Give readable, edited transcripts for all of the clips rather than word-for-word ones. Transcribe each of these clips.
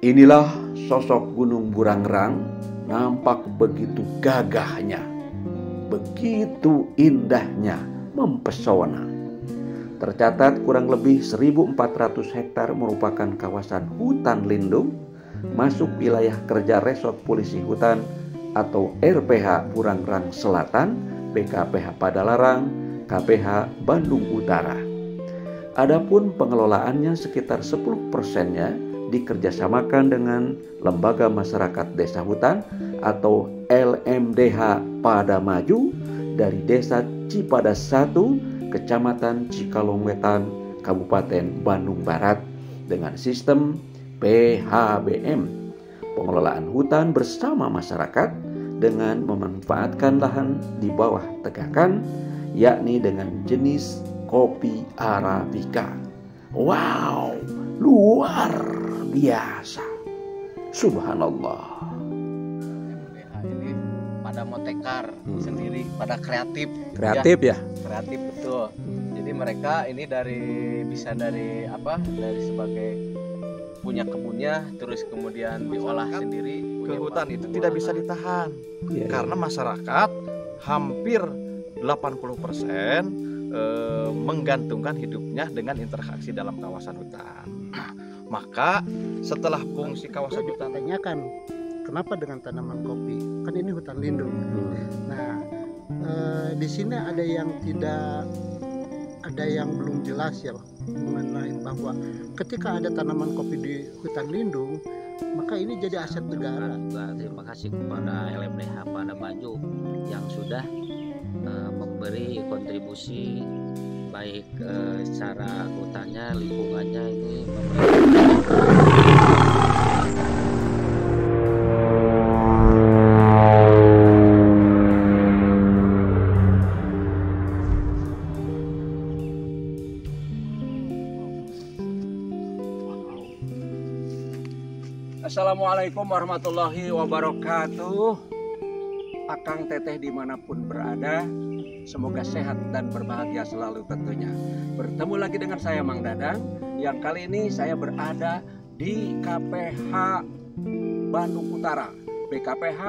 Inilah sosok Gunung Burangrang, nampak begitu gagahnya, begitu indahnya, mempesona. Tercatat kurang lebih 1.400 hektar merupakan kawasan hutan lindung, masuk wilayah kerja Resort Polisi Hutan atau RPH Burangrang Selatan, BKPH Padalarang, KPH Bandung Utara. Adapun pengelolaannya sekitar 10%-nya dikerjasamakan dengan Lembaga Masyarakat Desa Hutan atau LMDH Padamaju dari Desa Cipadas 1, Kecamatan Cikalong Wetan, Kabupaten Bandung Barat dengan sistem PHBM, pengelolaan hutan bersama masyarakat dengan memanfaatkan lahan di bawah tegakan, yakni dengan jenis kopi Arabica. Wow, luar biasa. Subhanallah. MDH ini pada motekar sendiri, pada kreatif. Kreatif ya? Kreatif betul. Jadi mereka ini bisa dari sebagai punya kebunnya, terus kemudian diolah sendiri. Ke hutan itu tidak bisa ditahan karena masyarakat hampir 80% menggantungkan hidupnya dengan interaksi dalam kawasan hutan. Maka setelah fungsi kawasan hutan, tanyakan kenapa dengan tanaman kopi? Kan ini hutan lindung. Nah, di sini ada yang belum jelas ya mengenai bahwa ketika ada tanaman kopi di hutan lindung, maka ini jadi aset negara. Terima kasih kepada LMDH Padamaju yang sudah memberi kontribusi baik secara hutannya, lingkungannya ini Assalamualaikum warahmatullahi wabarakatuh. Akang teteh dimanapun berada, semoga sehat dan berbahagia selalu tentunya. Bertemu lagi dengan saya Mang Dadang, yang kali ini saya berada di KPH Bandung Utara, BKPH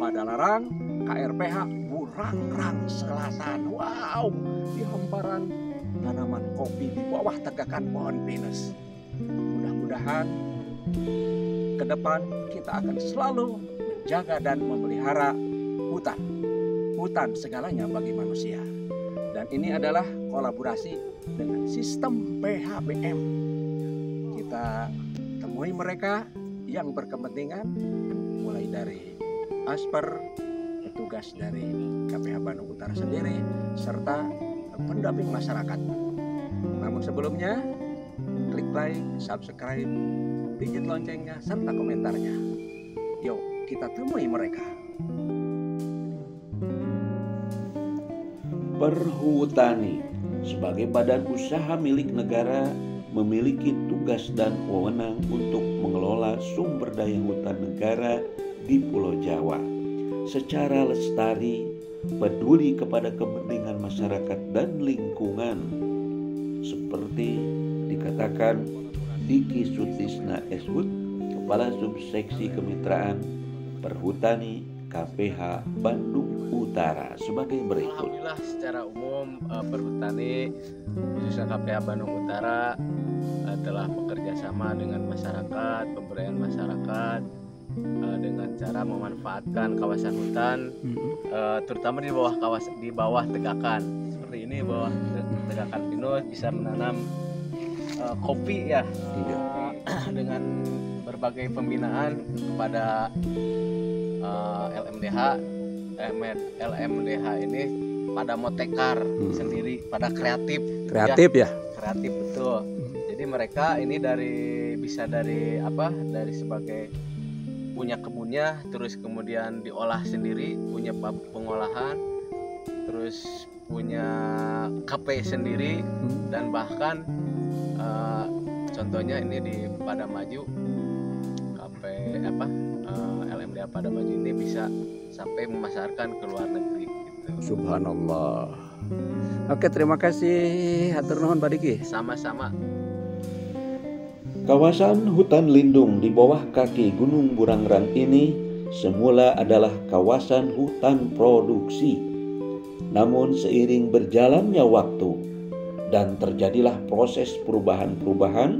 Padalarang, KRPH Burangrang Selatan. Wow, di hamparan tanaman kopi di bawah tegakan pohon pinus. Mudah-mudahan ke depan kita akan selalu menjaga dan memelihara hutan segalanya bagi manusia. Dan ini adalah kolaborasi dengan sistem PHBM. Kita temui mereka yang berkepentingan, mulai dari Asper, petugas dari KPH Bandung Utara sendiri, serta pendamping masyarakat. Namun sebelumnya, klik like, subscribe, pijit loncengnya, serta komentarnya. Yuk, kita temui mereka. Perhutani sebagai badan usaha milik negara memiliki tugas dan wewenang untuk mengelola sumber daya hutan negara di Pulau Jawa secara lestari, peduli kepada kepentingan masyarakat dan lingkungan, seperti dikatakan Diki Sutisna Eshut, Kepala Subseksi Kemitraan Perhutani KPH Bandung Utara, sebagai berikut. Alhamdulillah secara umum perhutani khususnya KPH Bandung Utara telah bekerja sama dengan masyarakat, pemberdayaan masyarakat dengan cara memanfaatkan kawasan hutan, terutama di bawah tegakan seperti ini, bawah tegakan pinus bisa menanam kopi ya, dengan berbagai pembinaan kepada LMDH ini pada motekar sendiri, pada kreatif ya? Kreatif betul. Jadi mereka ini bisa dari sebagai punya kebunnya, terus kemudian diolah sendiri, punya pengolahan, terus punya KP sendiri, dan bahkan contohnya ini di Padamaju, LMDH Padamaju ini bisa sampai memasarkan ke luar negeri gitu. Subhanallah. Oke, terima kasih. Hatur nuhun Pak Diki. Sama-sama. Kawasan hutan lindung di bawah kaki Gunung Burangrang ini semula adalah kawasan hutan produksi. Namun seiring berjalannya waktu dan terjadilah proses perubahan-perubahan,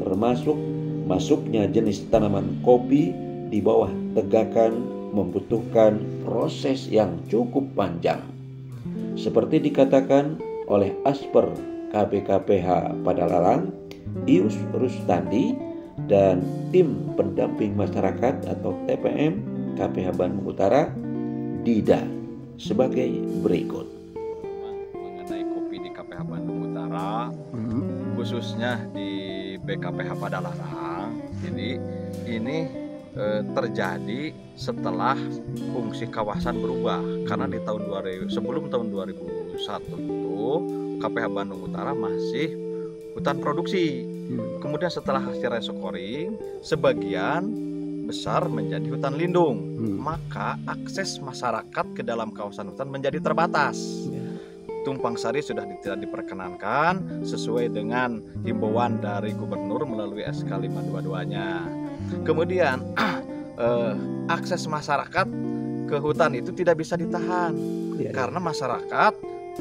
termasuk masuknya jenis tanaman kopi di bawah tegakan membutuhkan proses yang cukup panjang. Seperti dikatakan oleh Asper KPKPH Padalarang, Ius Rustandi, dan tim pendamping masyarakat atau TPM KPH Bandung Utara, Dida, sebagai berikut. Mengenai kopi di KPH Bandung Utara, khususnya di BKPH Padalarang, jadi ini terjadi setelah fungsi kawasan berubah, karena di tahun 2000, sebelum tahun 2001 itu KPH Bandung Utara masih hutan produksi. Kemudian setelah hasil resokoring, sebagian besar menjadi hutan lindung. Maka akses masyarakat ke dalam kawasan hutan menjadi terbatas. Tumpang sari sudah tidak diperkenankan sesuai dengan himbauan dari gubernur melalui SK 522-nya. Kemudian akses masyarakat ke hutan itu tidak bisa ditahan karena masyarakat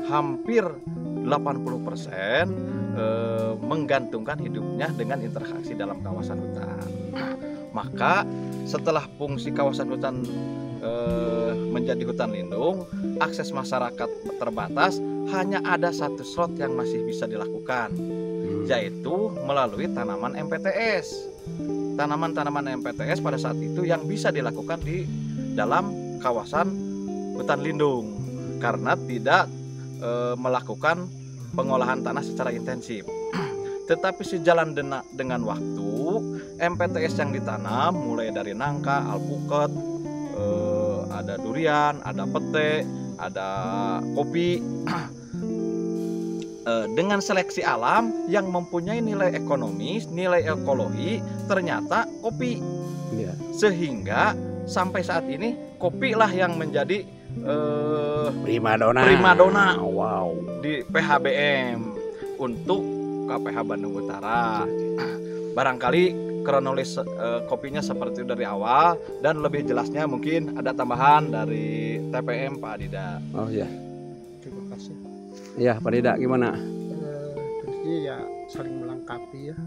hampir 80% menggantungkan hidupnya dengan interaksi dalam kawasan hutan. Maka setelah fungsi kawasan hutan menjadi hutan lindung, akses masyarakat terbatas, hanya ada satu slot yang masih bisa dilakukan, yaitu melalui tanaman MPTS. Tanaman-tanaman MPTS pada saat itu yang bisa dilakukan di dalam kawasan hutan lindung karena tidak melakukan pengolahan tanah secara intensif. Tetapi sejalan dengan waktu, MPTS yang ditanam mulai dari nangka, alpukat, ada durian, ada pete, ada kopi, dengan seleksi alam yang mempunyai nilai ekonomis, nilai ekologi, ternyata kopi. Sehingga sampai saat ini kopilah yang menjadi primadona di PHBM untuk KPH Bandung Utara. Barangkali kronologis kopinya seperti dari awal, dan lebih jelasnya mungkin ada tambahan dari TPM Pak Dida. Oh ya. Terima kasih. Ya Pak Dida, gimana? Tentunya ya saling melengkapi ya.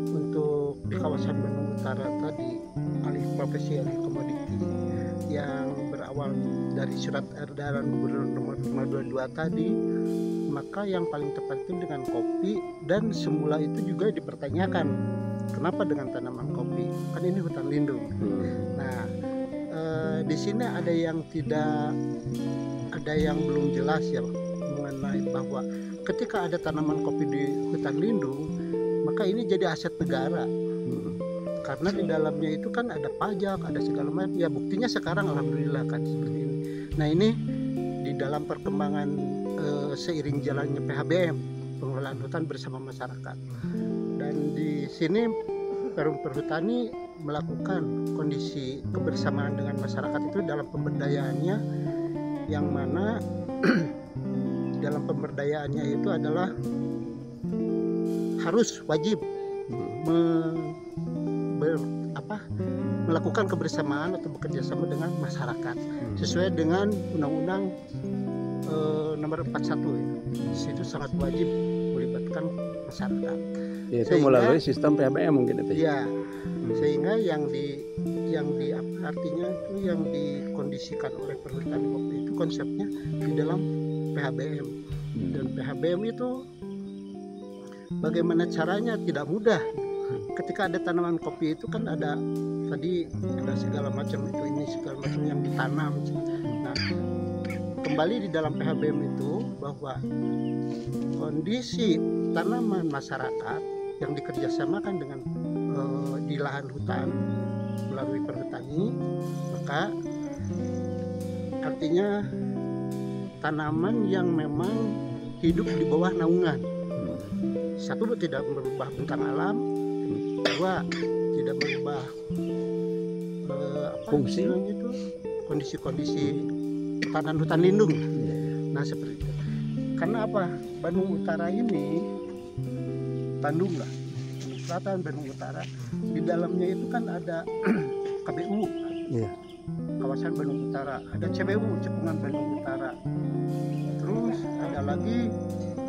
Untuk di kawasan Bandung Utara tadi alih profesi alih komoditi yang berawal dari surat edaran Gubernur nomor 522 tadi, maka yang paling tepat itu dengan kopi, dan semula itu juga dipertanyakan kenapa dengan tanaman kopi, kan ini hutan lindung. Nah di sini ada yang belum jelas ya mengenai bahwa ketika ada tanaman kopi di hutan lindung, maka ini jadi aset negara. Karena di dalamnya itu kan ada pajak, ada segala macam. Ya buktinya sekarang alhamdulillah kan seperti ini. Nah ini di dalam perkembangan seiring jalannya PHBM, pengelolaan hutan bersama masyarakat. Dan di sini Perum Perhutani melakukan kondisi kebersamaan dengan masyarakat itu dalam pemberdayaannya, yang mana dalam pemberdayaannya itu adalah harus wajib melakukan kebersamaan atau bekerja sama dengan masyarakat sesuai dengan Undang-Undang nomor 41 ya. Situ sangat wajib melibatkan masyarakat. Itu melalui sistem PHBM mungkin itu. Ya, sehingga yang artinya itu yang dikondisikan oleh Perhutani kopi itu konsepnya di dalam PHBM. Dan PHBM itu bagaimana caranya tidak mudah. Ketika ada tanaman kopi itu kan ada tadi ada segala macam itu ini segala macam yang ditanam. Nah, kembali di dalam PHBM itu bahwa kondisi tanaman masyarakat yang dikerjasamakan dengan di lahan hutan melalui perhutani, maka artinya tanaman yang memang hidup di bawah naungan. Satu, tidak merubah bentang alam. Dua, tidak merubah fungsi itu kondisi-kondisi hutan lindung. Nah seperti itu. Karena apa? Bandung Utara ini, Bandung lah Selatan, Bandung Utara. Di dalamnya itu kan ada KBU, kawasan Bandung Utara, ada CBU, Cekungan Bandung Utara. Terus ada lagi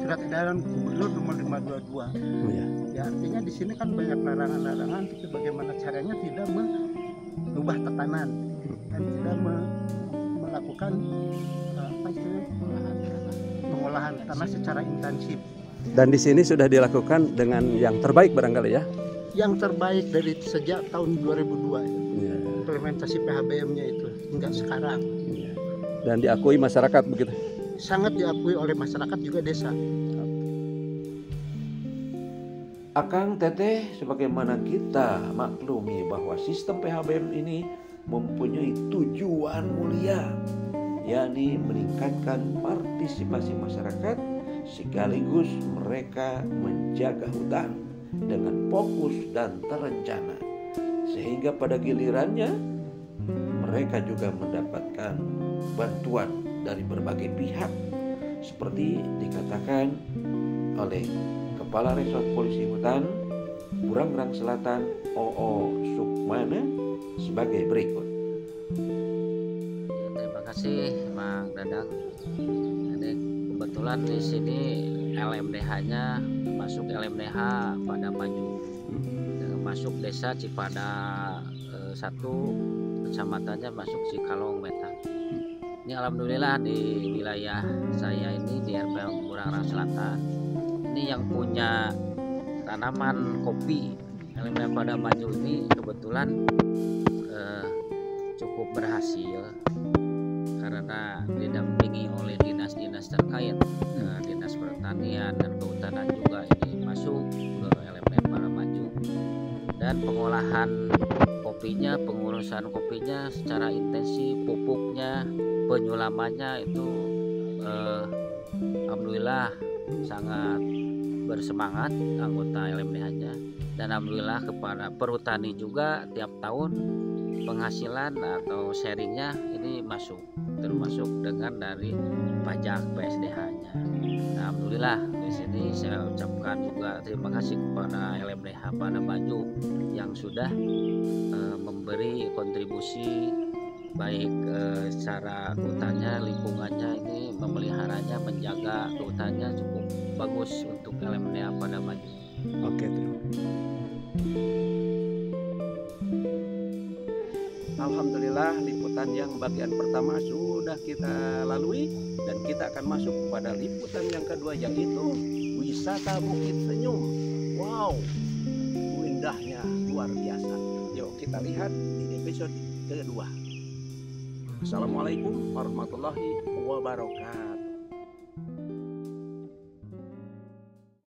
surat edaran Gubernur nomor 522. Ya artinya di sini kan banyak larangan-larangan, tapi bagaimana caranya tidak mengubah tatanan dan tidak melakukan pengolahan tanah secara intensif. Dan di sini sudah dilakukan dengan yang terbaik barangkali ya? Yang terbaik dari sejak tahun 2002 implementasi PHBM-nya itu hingga sekarang. Dan diakui masyarakat begitu? Sangat diakui oleh masyarakat juga desa. Akang Teteh, sebagaimana kita maklumi bahwa sistem PHBM ini mempunyai tujuan mulia, yakni meningkatkan partisipasi masyarakat sekaligus mereka menjaga hutan dengan fokus dan terencana, sehingga pada gilirannya mereka juga mendapatkan bantuan dari berbagai pihak, seperti dikatakan oleh Kepala Resort Polisi Hutan Burangrang Selatan OO Sukmana sebagai berikut. Terima kasih Mang Dadang. Jadi kebetulan di sini LMDH-nya masuk LMDH pada Maju, masuk desa Cipada 1, kecamatannya masuk Cikalong Wetan. Ini alhamdulillah di wilayah saya ini di RP Burangrang Selatan ini yang punya tanaman kopi LMDH pada Maju ini kebetulan cukup berhasil karena didampingi oleh dinas-dinas terkait, dinas pertanian dan kehutanan juga ini masuk ke LMDH pada Maju, dan pengolahan kopinya, pengurusan kopinya secara intensif, pupuknya, penyulamannya itu alhamdulillah sangat bersemangat anggota LMDH-nya, dan alhamdulillah kepada perhutani juga tiap tahun penghasilan atau sharingnya ini masuk, termasuk dengan dari pajak PSDH-nya. Nah, alhamdulillah di sini saya ucapkan juga terima kasih kepada LMDH pada Maju yang sudah memberi kontribusi baik secara hutannya, lingkungannya ini memeliharanya, menjaga hutannya cukup bagus untuk LMDH pada Maju. Oke, terima kasih. Alhamdulillah, liputan yang bagian pertama sudah kita lalui dan kita akan masuk kepada liputan yang kedua, yaitu wisata Bukit Senyum. Wow, indahnya luar biasa. Yuk kita lihat di episode kedua. Assalamualaikum warahmatullahi wabarakatuh.